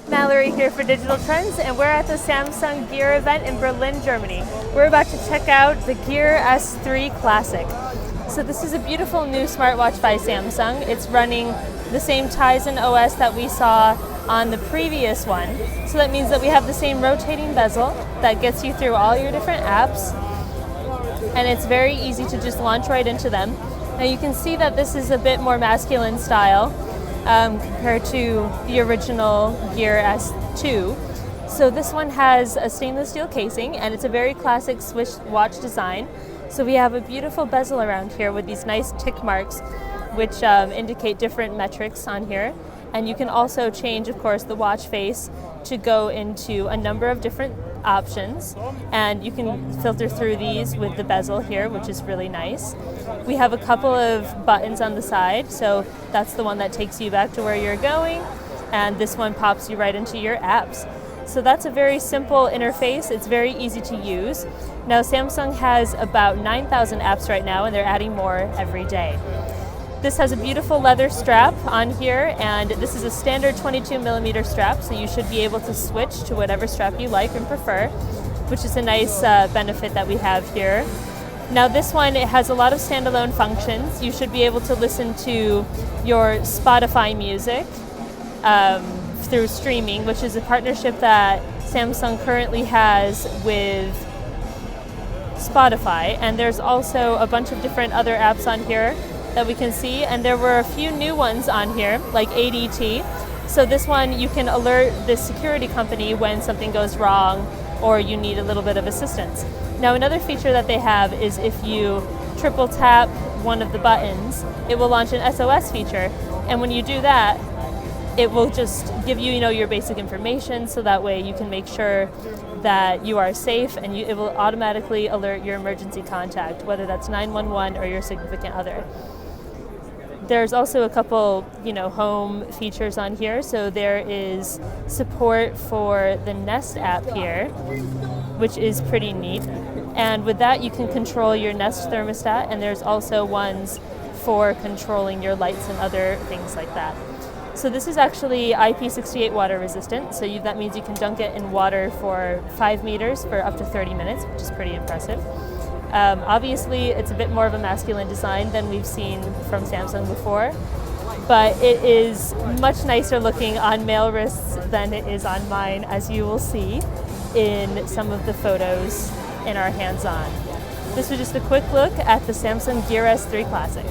Mallory here for Digital Trends, and we're at the Samsung Gear event in Berlin, Germany. We're about to check out the Gear S3 Classic. So this is a beautiful new smartwatch by Samsung. It's running the same Tizen OS that we saw on the previous one. So that means that we have the same rotating bezel that gets you through all your different apps, and it's very easy to just launch right into them. Now you can see that this is a bit more masculine style compared to the original Gear S2. So this one has a stainless steel casing, and it's a very classic Swiss watch design. So we have a beautiful bezel around here with these nice tick marks which indicate different metrics on here. And you can also change, of course, the watch face to go into a number of different options, and you can filter through these with the bezel here, which is really nice. We have a couple of buttons on the side, so that's the one that takes you back to where you're going, and this one pops you right into your apps. So that's a very simple interface. It's very easy to use. Now Samsung has about 9,000 apps right now, and they're adding more every day. This has a beautiful leather strap on here, and this is a standard 22mm strap, so you should be able to switch to whatever strap you like and prefer, which is a nice benefit that we have here. Now this one, it has a lot of standalone functions. You should be able to listen to your Spotify music through streaming, which is a partnership that Samsung currently has with Spotify, and there's also a bunch of different other apps on here that we can see, and there were a few new ones on here, like ADT. So this one, you can alert the security company when something goes wrong or you need a little bit of assistance. Now another feature that they have is if you triple tap one of the buttons, it will launch an SOS feature, and when you do that, it will just give you, your basic information, so that way you can make sure that you are safe, and it will automatically alert your emergency contact, whether that's 911 or your significant other. There's also a couple, home features on here. So there is support for the Nest app here, which is pretty neat. And with that, you can control your Nest thermostat, and there's also ones for controlling your lights and other things like that. So this is actually IP68 water resistant, so that means you can dunk it in water for 5 meters for up to 30 minutes, which is pretty impressive. Obviously, it's a bit more of a masculine design than we've seen from Samsung before, but it is much nicer looking on male wrists than it is on mine, as you will see in some of the photos in our hands-on. This was just a quick look at the Samsung Gear S3 Classic.